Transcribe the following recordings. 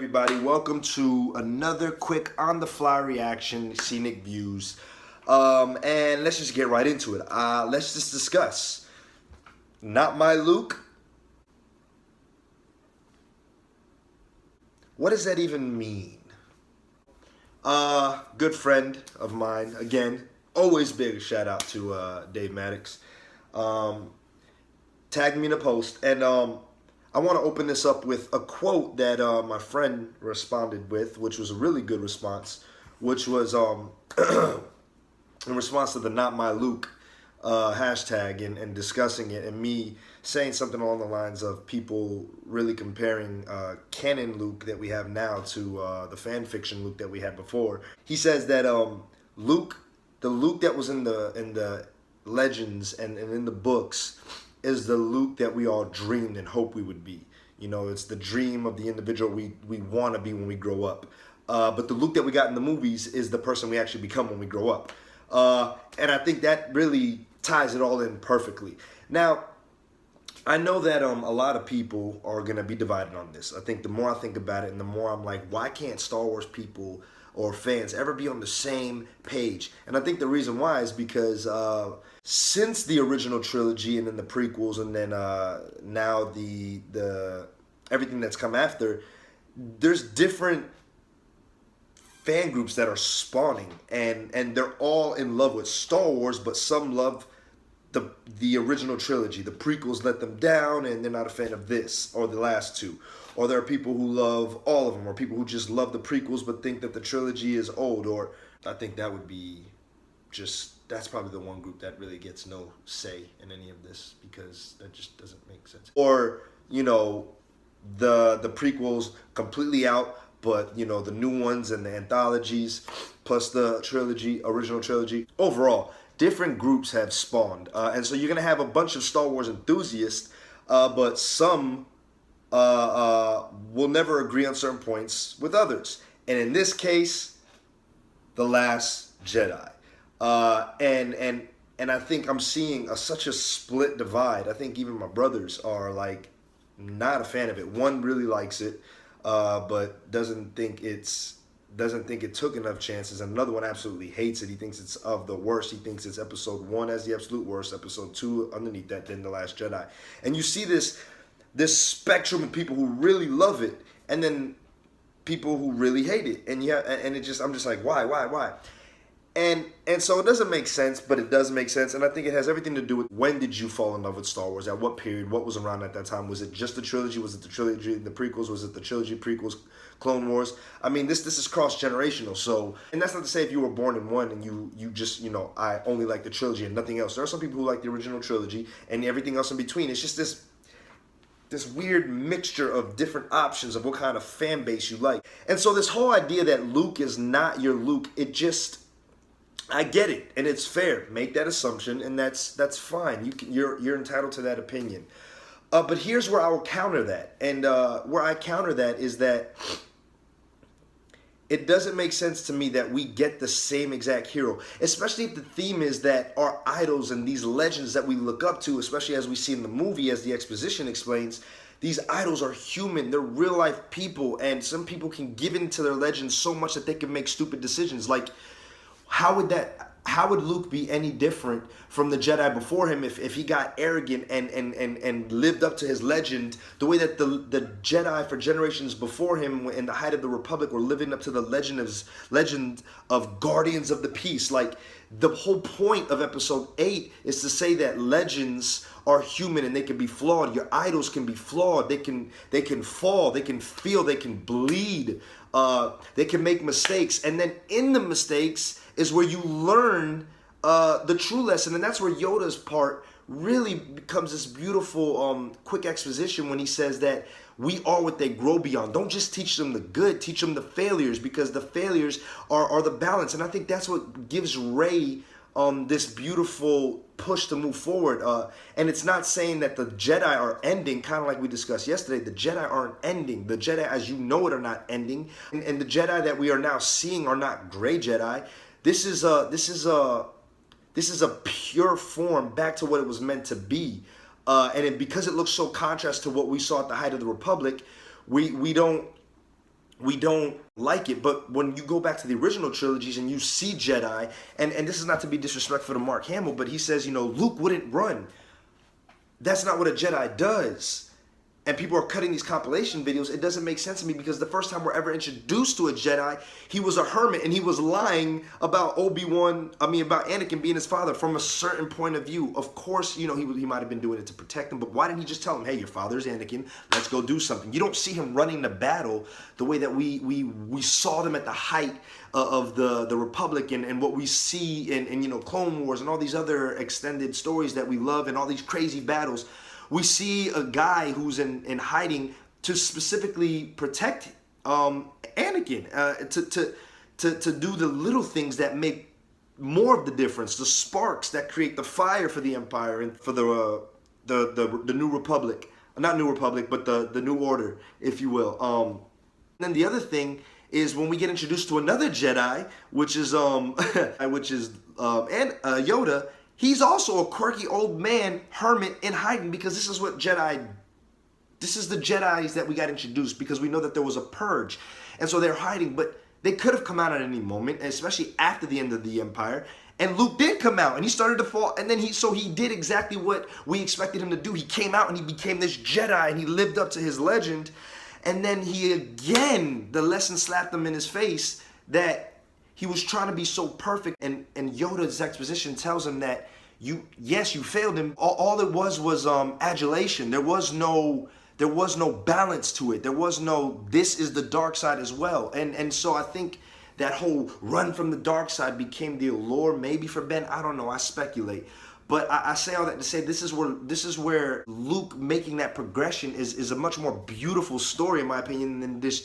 everybody? Welcome to another quick on-the-fly reaction, Scenic Views. And let's just get right into it. Let's just discuss. Not my Luke. What does that even mean? Good friend of mine, again, always big shout out to Dave Maddox. Tagged me in a post, and I want to open this up with a quote that my friend responded with, which was a really good response, which was in response to the Not My Luke hashtag and discussing it, and me saying something along the lines of people really comparing canon Luke that we have now to the fan fiction Luke that we had before. He says that Luke, the Luke that was in the legends and in the books, is the Luke that we all dreamed and hoped we would be. You know, it's the dream of the individual we want to be when we grow up. But the Luke that we got in the movies is the person we actually become when we grow up. And I think that really ties it all in perfectly. Now, I know that a lot of people are going to be divided on this. I think the more I think about it and the more I'm like, why can't Star Wars people or fans ever be on the same page? And I think the reason why is because since the original trilogy and then the prequels and then now the everything that's come after, there's different fan groups that are spawning, and they're all in love with Star Wars, but some love the original trilogy. The prequels let them down and they're not a fan of this or the last two. Or there are people who love all of them, or people who just love the prequels but think that the trilogy is old. Or I think that would be that's probably the one group that really gets no say in any of this, because that just doesn't make sense. Or, you know, the prequels completely out, but, you know, the new ones and the anthologies plus the original trilogy. Overall, different groups have spawned. And so you're going to have a bunch of Star Wars enthusiasts, but some will never agree on certain points with others. And in this case, The Last Jedi. And I think I'm seeing such a split divide. I think even my brothers are like not a fan of it. One really likes it, but doesn't think it took enough chances, and another one absolutely hates it. He thinks it's of the worst. He thinks it's episode 1 as the absolute worst, episode 2 underneath that, then The Last Jedi. And you see this spectrum of people who really love it, and then people who really hate it. And yeah, and I'm just like, why? And so it doesn't make sense, but it does make sense. And I think it has everything to do with, when did you fall in love with Star Wars? At what period? What was around at that time? Was it just the trilogy? Was it the trilogy, the prequels? Was it the trilogy, prequels, Clone Wars? I mean, this is cross-generational. So, and that's not to say if you were born in one and you just, you know, I only like the trilogy and nothing else. There are some people who like the original trilogy and everything else in between. It's just this weird mixture of different options of what kind of fan base you like. And so this whole idea that Luke is not your Luke, I get it, and it's fair. Make that assumption, and that's fine. You're entitled to that opinion. But here's where I will counter that, and where I counter that is that it doesn't make sense to me that we get the same exact hero, especially if the theme is that our idols and these legends that we look up to, especially as we see in the movie, as the exposition explains, these idols are human. They're real life people, and some people can give into their legends so much that they can make stupid decisions. Like, how would Luke be any different from the Jedi before him if he got arrogant and lived up to his legend the way that the Jedi for generations before him in the height of the Republic were living up to the legend of Guardians of the Peace? Like, the whole point of episode 8 is to say that legends are human and they can be flawed. Your idols can be flawed. They can fall. They can feel. They can bleed. They can make mistakes. And then in the mistakes is where you learn the true lesson. And that's where Yoda's part really becomes this beautiful quick exposition when he says that we are what they grow beyond. Don't just teach them the good, teach them the failures, because the failures are the balance. And I think that's what gives Rey this beautiful push to move forward. And it's not saying that the Jedi are ending, kind of like we discussed yesterday. The Jedi aren't ending. The Jedi as you know it are not ending. And the Jedi that we are now seeing are not gray Jedi. This is a pure form back to what it was meant to be. Because it looks so contrast to what we saw at the height of the Republic, we don't we don't like it. But when you go back to the original trilogies and you see Jedi, and this is not to be disrespectful to Mark Hamill, but he says, Luke wouldn't run. That's not what a Jedi does. And people are cutting these compilation videos. It doesn't make sense to me, because the first time we're ever introduced to a Jedi, he was a hermit and he was lying about about Anakin being his father from a certain point of view. Of course, he might have been doing it to protect him, but why didn't he just tell him, hey, your father's Anakin, let's go do something? You don't see him running the battle the way that we saw them at the height of the Republic, and what we see in Clone Wars and all these other extended stories that we love, and all these crazy battles. We see a guy who's in hiding to specifically protect Anakin, to do the little things that make more of the difference, the sparks that create the fire for the Empire and for the New Republic. Not New Republic, but the New Order, if you will. And then the other thing is when we get introduced to another Jedi, which is Yoda. He's also a quirky old man, hermit, in hiding, because this is the Jedis that we got introduced, because we know that there was a purge. And so they're hiding, but they could have come out at any moment, especially after the end of the Empire. And Luke did come out, and he started to fall, and then he did exactly what we expected him to do. He came out and he became this Jedi, and he lived up to his legend. And then the lesson slapped him in his face that he was trying to be so perfect, and Yoda's exposition tells him that you failed him. All it was adulation. There was no balance to it. There was no, this is the dark side as well. And so I think that whole run from the dark side became the allure maybe for Ben. I don't know. I speculate. But I say all that to say this is where Luke making that progression is a much more beautiful story, in my opinion, than this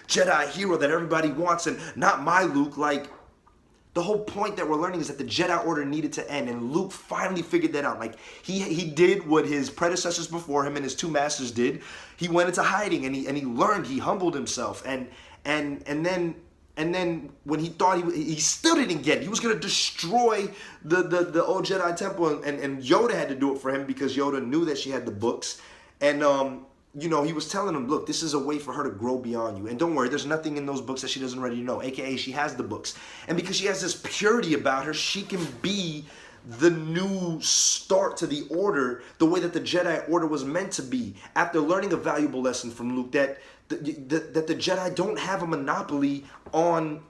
Jedi hero that everybody wants, and not my Luke. Like, the whole point that we're learning is that the Jedi Order needed to end, and Luke finally figured that out. Like, he did what his predecessors before him and his two masters did. He went into hiding, and he learned. He humbled himself, and then when he thought he still didn't get it. He was going to destroy the old Jedi Temple, and Yoda had to do it for him, because Yoda knew that she had the books. And, he was telling him, look, this is a way for her to grow beyond you. And don't worry, there's nothing in those books that she doesn't already know, a.k.a. she has the books. And because she has this purity about her, she can be the new start to the Order, the way that the Jedi Order was meant to be. After learning a valuable lesson from Luke, that the Jedi don't have a monopoly on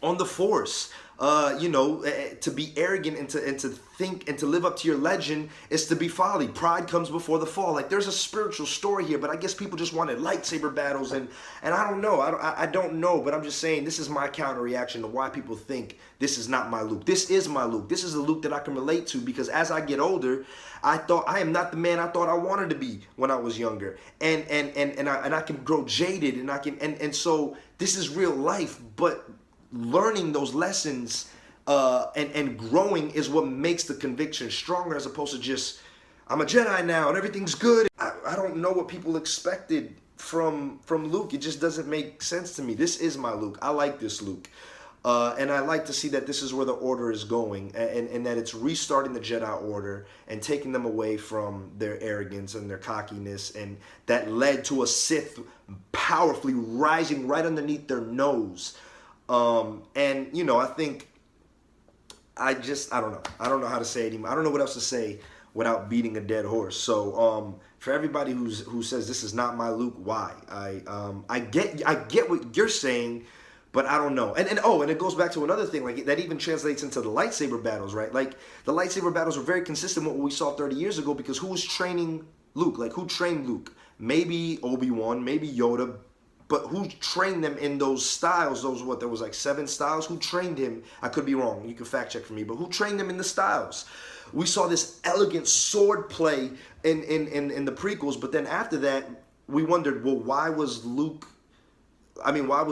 the Force. To be arrogant and to think and to live up to your legend is to be folly. Pride comes before the fall. Like, there's a spiritual story here, but I guess people just wanted lightsaber battles, and I don't know. I don't know, but I'm just saying this is my counter reaction to why people think this is not my Luke. This is my Luke. This is the Luke that I can relate to, because as I get older, I thought I am not the man I thought I wanted to be when I was younger, and I can grow jaded, and so this is real life, but learning those lessons and growing is what makes the conviction stronger, as opposed to just, I'm a Jedi now and everything's good. I don't know what people expected from Luke. It just doesn't make sense to me. This is my Luke. I like this Luke. And I like to see that this is where the Order is going, and that it's restarting the Jedi Order and taking them away from their arrogance and their cockiness, and that led to a Sith powerfully rising right underneath their nose. I think I don't know. I don't know how to say it anymore. I don't know what else to say without beating a dead horse. So for everybody who says this is not my Luke, why? I get what you're saying, but I don't know. And it goes back to another thing, like that even translates into the lightsaber battles, right? Like, the lightsaber battles were very consistent with what we saw 30 years ago, because who was training Luke? Like, who trained Luke? Maybe Obi-Wan, maybe Yoda. But who trained them in those styles? There was like 7 styles. Who trained him? I could be wrong. You can fact check for me. But who trained them in the styles? We saw this elegant sword play in the prequels. But then after that, we wondered, well, why was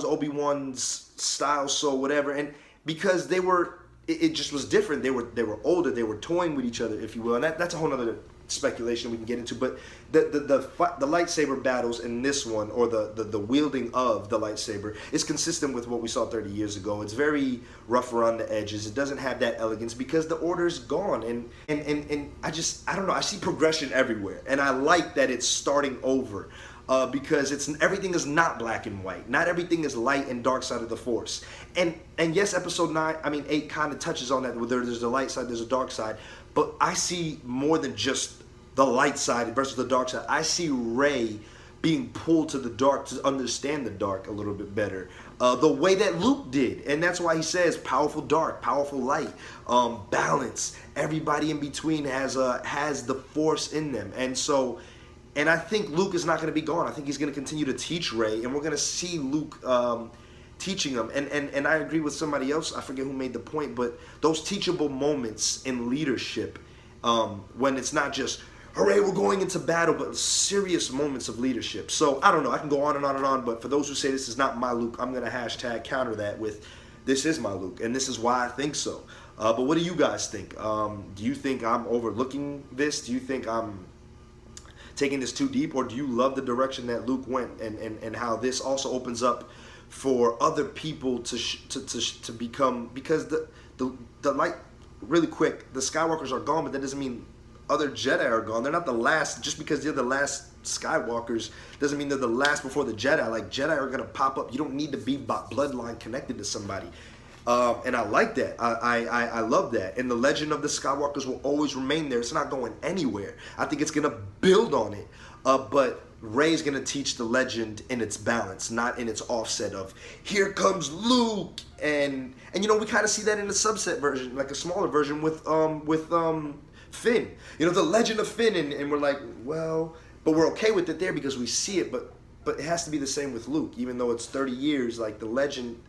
Obi-Wan's style so whatever? And because it just was different. They were older. They were toying with each other, if you will. And that's a whole other speculation we can get into, but the lightsaber battles in this one, or the wielding of the lightsaber, is consistent with what we saw 30 years ago. It's very rough around the edges. It doesn't have that elegance because the Order's gone, and I don't know. I see progression everywhere, and I like that it's starting over. because everything is not black and white. Not everything is light and dark side of the Force. And yes, episode 8 kind of touches on that. Where there's a light side, there's a dark side. But I see more than just the light side versus the dark side. I see Rey being pulled to the dark to understand the dark a little bit better, the way that Luke did. And that's why he says powerful dark, powerful light, balance. Everybody in between has the Force in them. And I think Luke is not going to be gone. I think he's going to continue to teach Rey, and we're going to see Luke teaching him. And I agree with somebody else, I forget who made the point, but those teachable moments in leadership, when it's not just, hooray, we're going into battle, but serious moments of leadership. So, I don't know, I can go on and on and on, but for those who say this is not my Luke, I'm going to hashtag counter that with, this is my Luke, and this is why I think so. But what do you guys think? Do you think I'm overlooking this? Do you think I'm taking this too deep? Or do you love the direction that Luke went, and how this also opens up for other people to become, because the light, really quick, the Skywalkers are gone, but that doesn't mean other Jedi are gone. They're not the last. Just because they're the last Skywalkers doesn't mean they're the last before the Jedi. Like, Jedi are gonna pop up. You don't need to be bloodline connected to somebody, and I like that. I love that. And the legend of the Skywalkers will always remain there. It's not going anywhere. I think it's gonna build on it. But Rey's gonna teach the legend in its balance, not in its offset of here comes Luke, and we kind of see that in the subset version, like a smaller version with Finn. The legend of Finn, and we're like, well, but we're okay with it there because we see it, but it has to be the same with Luke, even though it's 30 years, like the legend.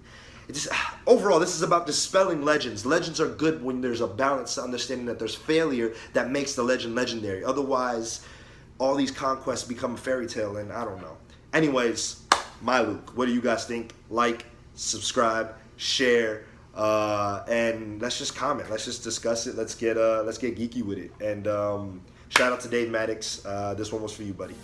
It just, overall, this is about dispelling legends. Legends are good when there's a balance to understanding that there's failure that makes the legend legendary. Otherwise, all these conquests become a fairy tale, and I don't know. Anyways, my Luke. What do you guys think? Like, subscribe, share, and let's just comment. Let's just discuss it. Let's get geeky with it. And shout out to Dave Maddox. This one was for you, buddy.